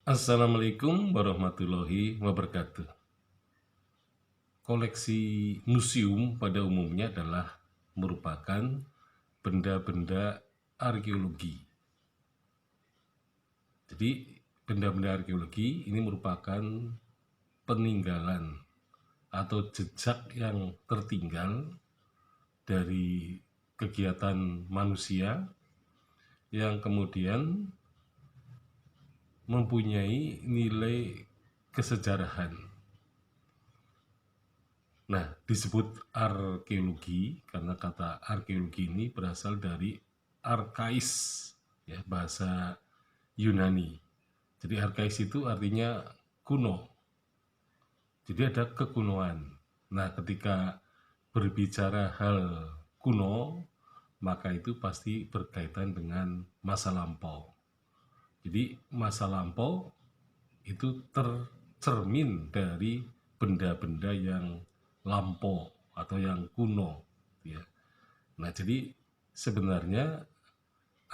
Assalamualaikum warahmatullahi wabarakatuh. Koleksi museum pada umumnya adalah merupakan benda-benda arkeologi. Jadi, benda-benda arkeologi ini merupakan peninggalan atau jejak yang tertinggal dari kegiatan manusia yang kemudian mempunyai nilai kesejarahan. Nah, disebut arkeologi karena kata arkeologi ini berasal dari arkais, ya, bahasa Yunani. Jadi arkais itu artinya kuno. Jadi ada kekunoan. Nah, ketika berbicara hal kuno, maka itu pasti berkaitan dengan masa lampau. Jadi masa lampau itu tercermin dari benda-benda yang lampau atau yang kuno, ya. Nah, jadi sebenarnya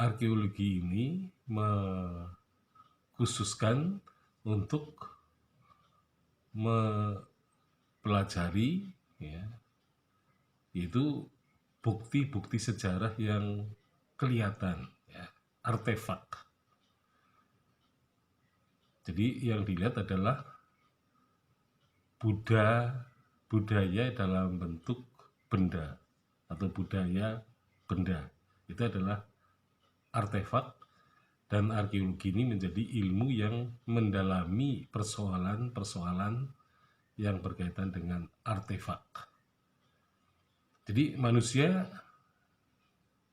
arkeologi ini mengkhususkan untuk mempelajari, ya, yaitu bukti-bukti sejarah yang kelihatan, ya, artefak. Jadi yang dilihat adalah budaya dalam bentuk benda atau budaya benda. Itu adalah artefak, dan arkeologi ini menjadi ilmu yang mendalami persoalan-persoalan yang berkaitan dengan artefak. Jadi manusia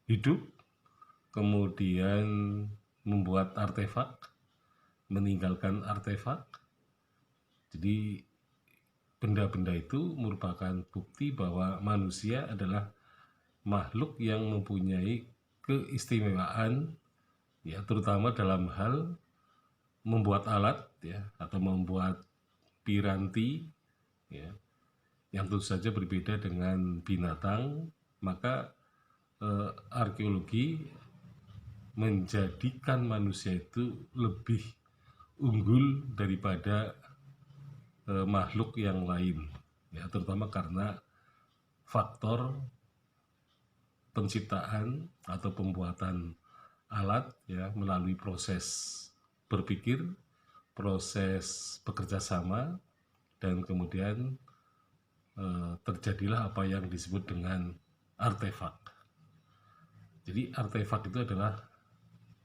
hidup, kemudian membuat artefak, meninggalkan artefak. Jadi benda-benda itu merupakan bukti bahwa manusia adalah makhluk yang mempunyai keistimewaan, ya, terutama dalam hal membuat alat, ya, atau membuat piranti, ya, yang tentu saja berbeda dengan binatang. Maka arkeologi menjadikan manusia itu lebih unggul daripada makhluk yang lain, ya, terutama karena faktor penciptaan atau pembuatan alat, ya, melalui proses berpikir, proses bekerja sama, dan kemudian terjadilah apa yang disebut dengan artefak. Jadi artefak itu adalah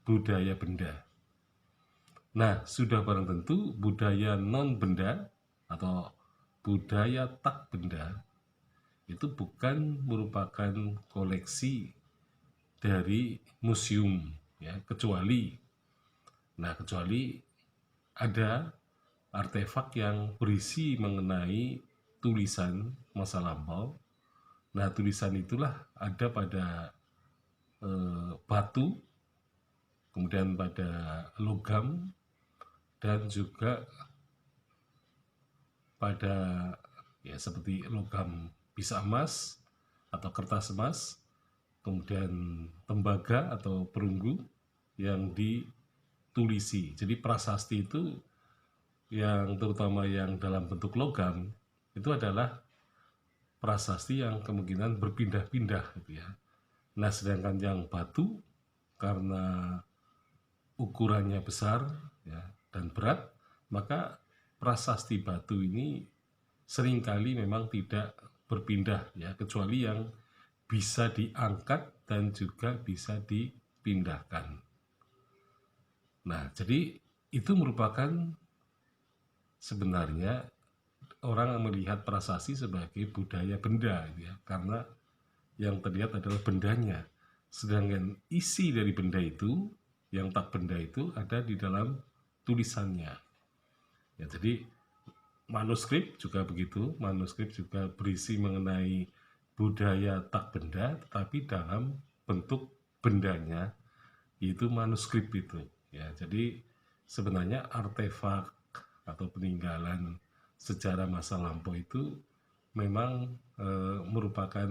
budaya benda. Nah, sudah barang tentu budaya non benda atau budaya tak benda itu bukan merupakan koleksi dari museum, ya, kecuali ada artefak yang berisi mengenai tulisan masa lampau. Nah, tulisan itulah ada pada batu, kemudian pada logam, dan juga pada, ya, seperti logam bisa emas atau kertas emas, kemudian tembaga atau perunggu yang ditulisi. Jadi prasasti itu yang terutama yang dalam bentuk logam itu adalah prasasti yang kemungkinan berpindah-pindah, gitu ya. Nah, sedangkan yang batu karena ukurannya besar, ya, dan berat, maka prasasti batu ini seringkali memang tidak berpindah, ya, kecuali yang bisa diangkat dan juga bisa dipindahkan. Nah, jadi itu merupakan sebenarnya orang melihat prasasti sebagai budaya benda, ya, karena yang terlihat adalah bendanya. Sedangkan isi dari benda itu, yang tak benda itu, ada di dalam tulisannya. Ya, jadi manuskrip juga begitu. Manuskrip juga berisi mengenai budaya tak benda, tetapi dalam bentuk bendanya, yaitu manuskrip itu. Ya, jadi sebenarnya artefak atau peninggalan sejarah masa lampau itu memang merupakan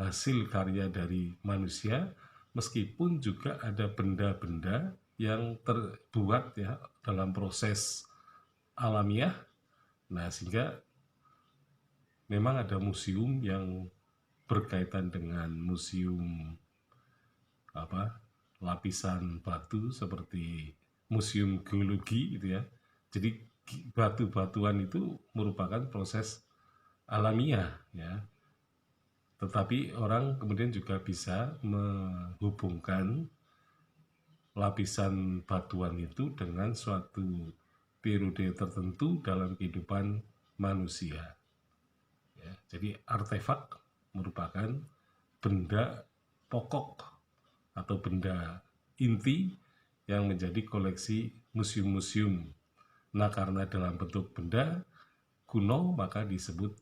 hasil karya dari manusia, meskipun juga ada benda-benda yang terbuat ya dalam proses alamiah. Nah, sehingga memang ada museum yang berkaitan dengan museum lapisan batu seperti museum geologi gitu ya. Jadi batu-batuan itu merupakan proses alamiah ya. Tetapi orang kemudian juga bisa menghubungkan lapisan batuan itu dengan suatu periode tertentu dalam kehidupan manusia. Ya, jadi artefak merupakan benda pokok atau benda inti yang menjadi koleksi museum-museum. Nah, karena dalam bentuk benda kuno, maka disebut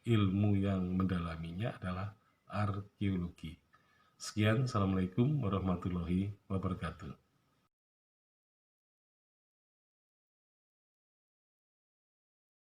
ilmu yang mendalaminya adalah arkeologi. Sekian, Assalamualaikum warahmatullahi wabarakatuh.